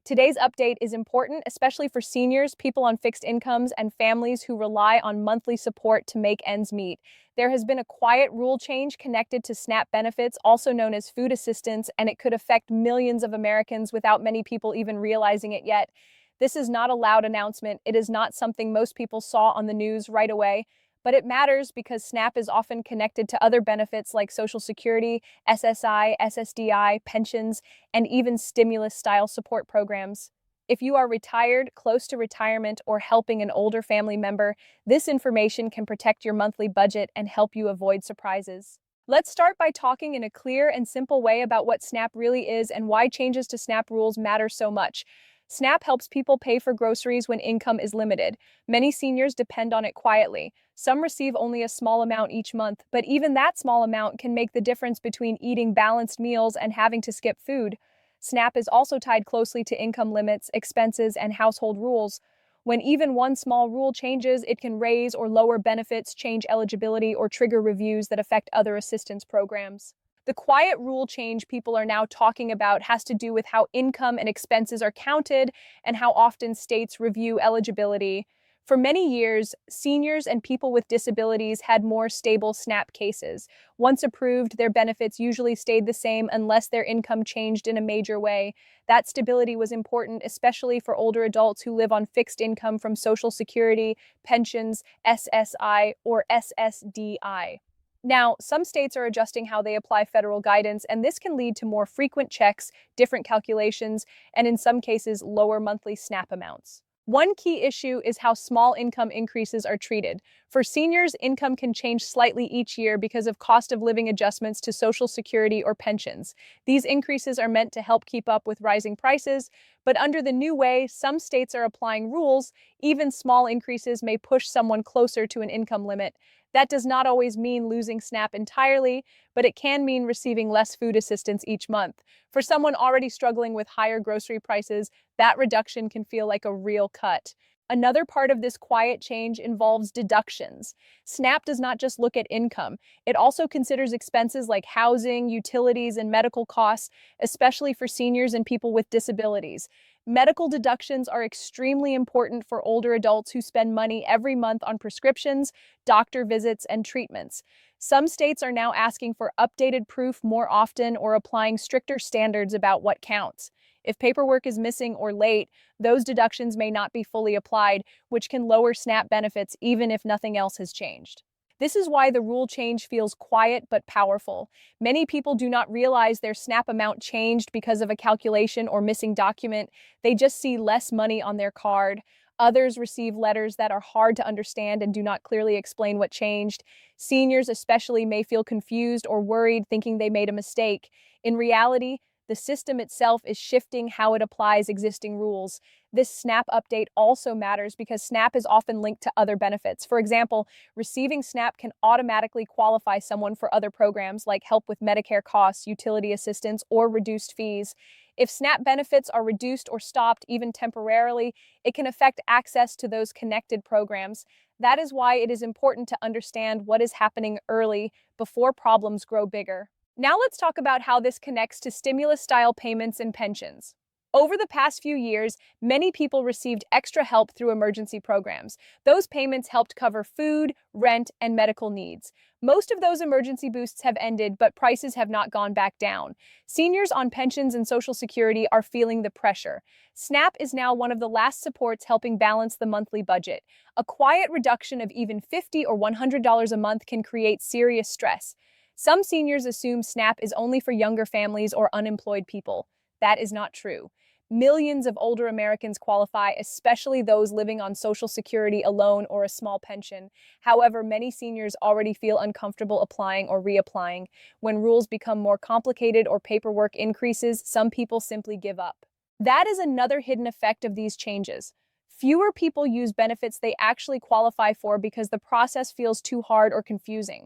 Today's update is important, especially for seniors, people on fixed incomes, and families who rely on monthly support to make ends meet. There has been a quiet rule change connected to SNAP benefits, also known as food assistance, and it could affect millions of Americans without many people even realizing it yet. This is not a loud announcement. It is not something most people saw on the news right away. But it matters because SNAP is often connected to other benefits like Social Security, SSI, SSDI, pensions, and even stimulus-style support programs. If you are retired, close to retirement, or helping an older family member, this information can protect your monthly budget and help you avoid surprises. Let's start by talking in a clear and simple way about what SNAP really is and why changes to SNAP rules matter so much. SNAP helps people pay for groceries when income is limited. Many seniors depend on it quietly. Some receive only a small amount each month, but even that small amount can make the difference between eating balanced meals and having to skip food. SNAP is also tied closely to income limits, expenses, and household rules. When even one small rule changes, it can raise or lower benefits, change eligibility, or trigger reviews that affect other assistance programs. The quiet rule change people are now talking about has to do with how income and expenses are counted and how often states review eligibility. For many years, seniors and people with disabilities had more stable SNAP cases. Once approved, their benefits usually stayed the same unless their income changed in a major way. That stability was important, especially for older adults who live on fixed income from Social Security, pensions, SSI, or SSDI. Now, some states are adjusting how they apply federal guidance, and this can lead to more frequent checks, different calculations, and in some cases, lower monthly SNAP amounts. One key issue is how small income increases are treated. For seniors, income can change slightly each year because of cost of living adjustments to Social Security or pensions. These increases are meant to help keep up with rising prices, but under the new way, some states are applying rules. Even small increases may push someone closer to an income limit. That does not always mean losing SNAP entirely, but it can mean receiving less food assistance each month. For someone already struggling with higher grocery prices, that reduction can feel like a real cut. Another part of this quiet change involves deductions. SNAP does not just look at income. It also considers expenses like housing, utilities, and medical costs, especially for seniors and people with disabilities. Medical deductions are extremely important for older adults who spend money every month on prescriptions, doctor visits, and treatments. Some states are now asking for updated proof more often or applying stricter standards about what counts. If paperwork is missing or late, those deductions may not be fully applied, which can lower SNAP benefits even if nothing else has changed. This is why the rule change feels quiet but powerful. Many people do not realize their SNAP amount changed because of a calculation or missing document. They just see less money on their card. Others receive letters that are hard to understand and do not clearly explain what changed. Seniors especially may feel confused or worried, thinking they made a mistake. In reality, the system itself is shifting how it applies existing rules. This SNAP update also matters because SNAP is often linked to other benefits. For example, receiving SNAP can automatically qualify someone for other programs like help with Medicare costs, utility assistance, or reduced fees. If SNAP benefits are reduced or stopped, even temporarily, it can affect access to those connected programs. That is why it is important to understand what is happening early before problems grow bigger. Now let's talk about how this connects to stimulus-style payments and pensions. Over the past few years, many people received extra help through emergency programs. Those payments helped cover food, rent, and medical needs. Most of those emergency boosts have ended, but prices have not gone back down. Seniors on pensions and Social Security are feeling the pressure. SNAP is now one of the last supports helping balance the monthly budget. A quiet reduction of even $50 or $100 a month can create serious stress. Some seniors assume SNAP is only for younger families or unemployed people. That is not true. Millions of older Americans qualify, especially those living on Social Security alone or a small pension. However, many seniors already feel uncomfortable applying or reapplying. When rules become more complicated or paperwork increases, some people simply give up. That is another hidden effect of these changes. Fewer people use benefits they actually qualify for because the process feels too hard or confusing.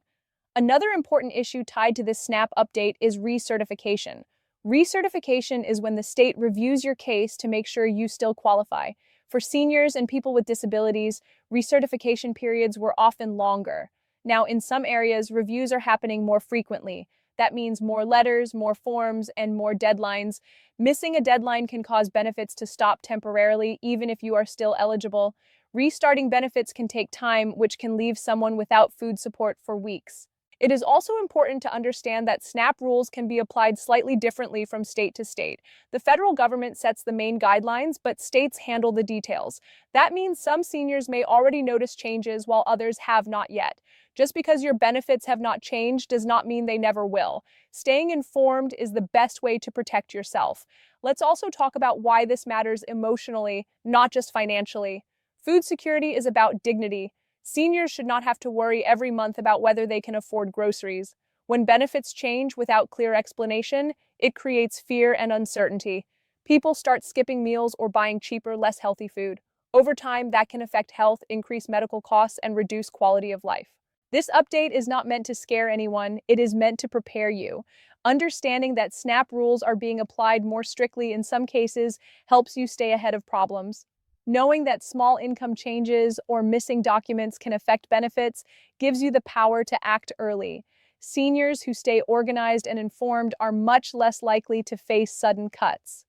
Another important issue tied to this SNAP update is recertification. Recertification is when the state reviews your case to make sure you still qualify. For seniors and people with disabilities, recertification periods were often longer. Now, in some areas, reviews are happening more frequently. That means more letters, more forms, and more deadlines. Missing a deadline can cause benefits to stop temporarily, even if you are still eligible. Restarting benefits can take time, which can leave someone without food support for weeks. It is also important to understand that SNAP rules can be applied slightly differently from state to state. The federal government sets the main guidelines, but states handle the details. That means some seniors may already notice changes while others have not yet. Just because your benefits have not changed does not mean they never will. Staying informed is the best way to protect yourself. Let's also talk about why this matters emotionally, not just financially. Food security is about dignity. Seniors should not have to worry every month about whether they can afford groceries. When benefits change without clear explanation, it creates fear and uncertainty. People start skipping meals or buying cheaper, less healthy food. Over time, that can affect health, increase medical costs, and reduce quality of life. This update is not meant to scare anyone, it is meant to prepare you. Understanding that SNAP rules are being applied more strictly in some cases helps you stay ahead of problems. Knowing that small income changes or missing documents can affect benefits gives you the power to act early. Seniors who stay organized and informed are much less likely to face sudden cuts.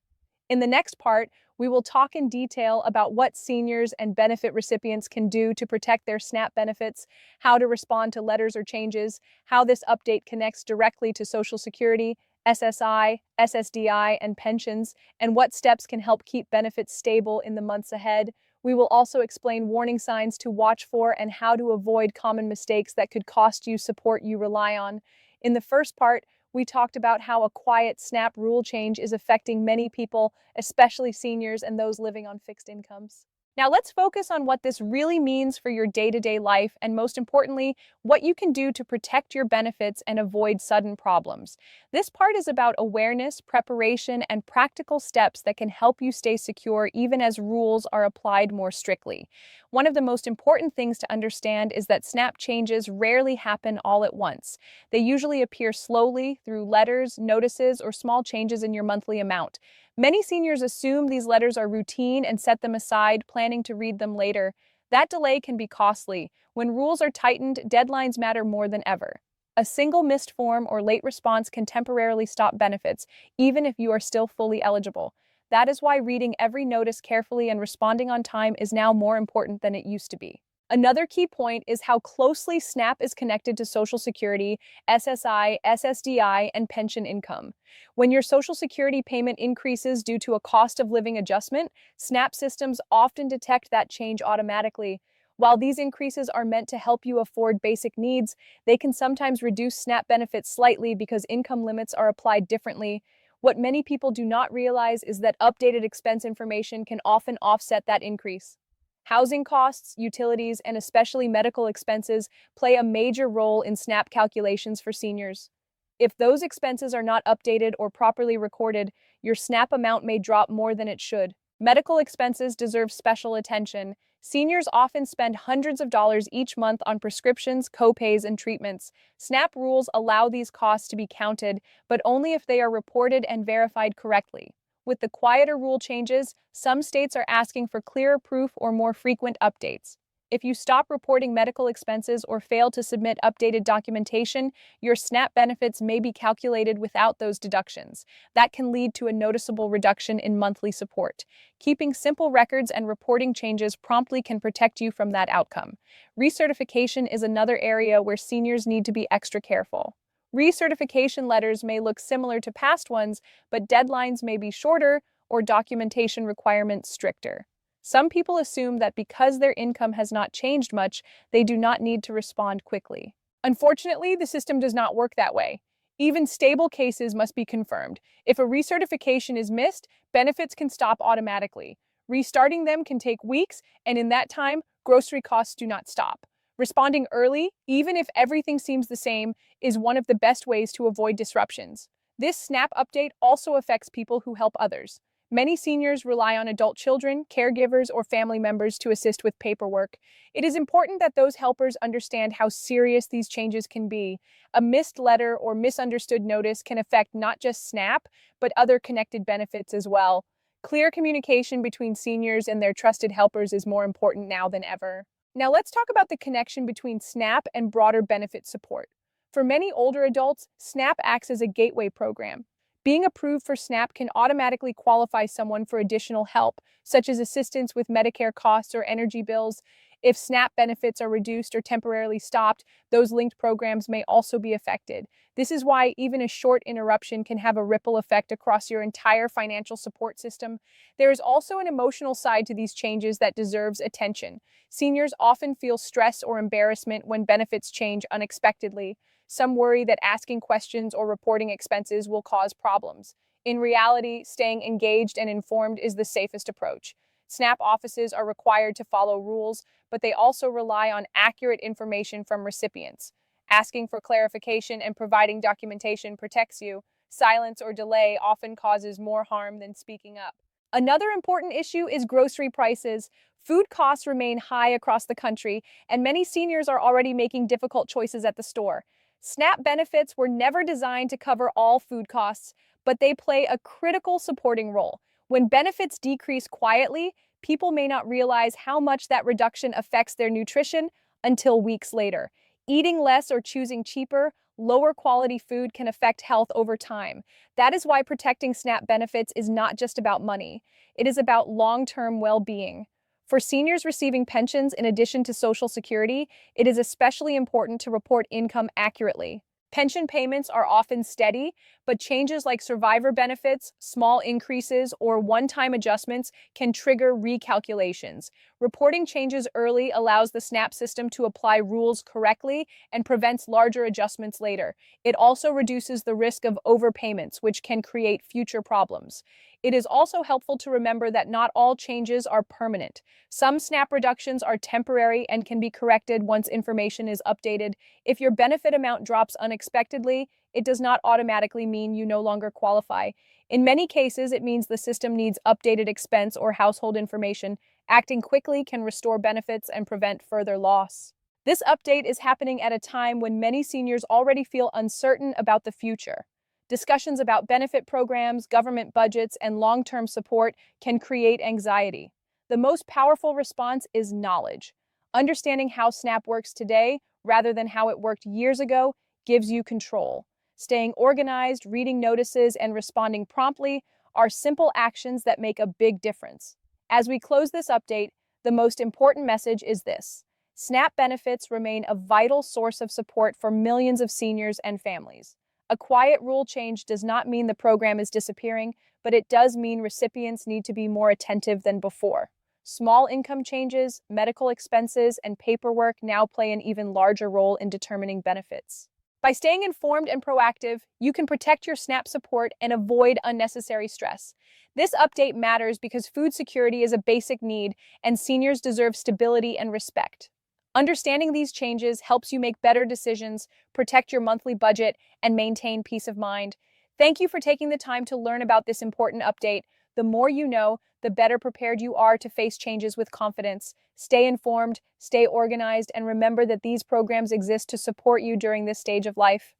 In the next part, we will talk in detail about what seniors and benefit recipients can do to protect their SNAP benefits, how to respond to letters or changes, how this update connects directly to Social Security, SSI, SSDI, and pensions, and what steps can help keep benefits stable in the months ahead. We will also explain warning signs to watch for and how to avoid common mistakes that could cost you support you rely on. In the first part, we talked about how a quiet SNAP rule change is affecting many people, especially seniors and those living on fixed incomes. Now let's focus on what this really means for your day-to-day life and, most importantly, what you can do to protect your benefits and avoid sudden problems. This part is about awareness, preparation, and practical steps that can help you stay secure even as rules are applied more strictly. One of the most important things to understand is that SNAP changes rarely happen all at once. They usually appear slowly through letters, notices, or small changes in your monthly amount. Many seniors assume these letters are routine and set them aside, planning to read them later. That delay can be costly. When rules are tightened, deadlines matter more than ever. A single missed form or late response can temporarily stop benefits, even if you are still fully eligible. That is why reading every notice carefully and responding on time is now more important than it used to be. Another key point is how closely SNAP is connected to Social Security, SSI, SSDI, and pension income. When your Social Security payment increases due to a cost of living adjustment, SNAP systems often detect that change automatically. While these increases are meant to help you afford basic needs, they can sometimes reduce SNAP benefits slightly because income limits are applied differently. What many people do not realize is that updated expense information can often offset that increase. Housing costs, utilities, and especially medical expenses play a major role in SNAP calculations for seniors. If those expenses are not updated or properly recorded, your SNAP amount may drop more than it should. Medical expenses deserve special attention. Seniors often spend hundreds of dollars each month on prescriptions, copays, and treatments. SNAP rules allow these costs to be counted, but only if they are reported and verified correctly. With the quieter rule changes, some states are asking for clearer proof or more frequent updates. If you stop reporting medical expenses or fail to submit updated documentation, your SNAP benefits may be calculated without those deductions. That can lead to a noticeable reduction in monthly support. Keeping simple records and reporting changes promptly can protect you from that outcome. Recertification is another area where seniors need to be extra careful. Recertification letters may look similar to past ones, but deadlines may be shorter or documentation requirements stricter. Some people assume that because their income has not changed much, they do not need to respond quickly. Unfortunately, the system does not work that way. Even stable cases must be confirmed. If a recertification is missed, benefits can stop automatically. Restarting them can take weeks, and in that time, grocery costs do not stop. Responding early, even if everything seems the same, is one of the best ways to avoid disruptions. This SNAP update also affects people who help others. Many seniors rely on adult children, caregivers, or family members to assist with paperwork. It is important that those helpers understand how serious these changes can be. A missed letter or misunderstood notice can affect not just SNAP, but other connected benefits as well. Clear communication between seniors and their trusted helpers is more important now than ever. Now let's talk about the connection between SNAP and broader benefit support. For many older adults, SNAP acts as a gateway program. Being approved for SNAP can automatically qualify someone for additional help, such as assistance with Medicare costs or energy bills. If SNAP benefits are reduced or temporarily stopped, those linked programs may also be affected. This is why even a short interruption can have a ripple effect across your entire financial support system. There is also an emotional side to these changes that deserves attention. Seniors often feel stress or embarrassment when benefits change unexpectedly. Some worry that asking questions or reporting expenses will cause problems. In reality, staying engaged and informed is the safest approach. SNAP offices are required to follow rules, but they also rely on accurate information from recipients. Asking for clarification and providing documentation protects you. Silence or delay often causes more harm than speaking up. Another important issue is grocery prices. Food costs remain high across the country, and many seniors are already making difficult choices at the store. SNAP benefits were never designed to cover all food costs, but they play a critical supporting role. When benefits decrease quietly, people may not realize how much that reduction affects their nutrition until weeks later. Eating less or choosing cheaper, lower quality food can affect health over time. That is why protecting SNAP benefits is not just about money. It is about long-term well-being. For seniors receiving pensions in addition to Social Security, it is especially important to report income accurately. Pension payments are often steady, but changes like survivor benefits, small increases, or one-time adjustments can trigger recalculations. Reporting changes early allows the SNAP system to apply rules correctly and prevents larger adjustments later. It also reduces the risk of overpayments, which can create future problems. It is also helpful to remember that not all changes are permanent. Some SNAP reductions are temporary and can be corrected once information is updated. If your benefit amount drops unexpectedly, it does not automatically mean you no longer qualify. In many cases, it means the system needs updated expense or household information. Acting quickly can restore benefits and prevent further loss. This update is happening at a time when many seniors already feel uncertain about the future. Discussions about benefit programs, government budgets, and long-term support can create anxiety. The most powerful response is knowledge. Understanding how SNAP works today, rather than how it worked years ago, gives you control. Staying organized, reading notices, and responding promptly are simple actions that make a big difference. As we close this update, the most important message is this: SNAP benefits remain a vital source of support for millions of seniors and families. A quiet rule change does not mean the program is disappearing, but it does mean recipients need to be more attentive than before. Small income changes, medical expenses, and paperwork now play an even larger role in determining benefits. By staying informed and proactive, you can protect your SNAP support and avoid unnecessary stress. This update matters because food security is a basic need, and seniors deserve stability and respect. Understanding these changes helps you make better decisions, protect your monthly budget, and maintain peace of mind. Thank you for taking the time to learn about this important update. The more you know, the better prepared you are to face changes with confidence. Stay informed, stay organized, and remember that these programs exist to support you during this stage of life.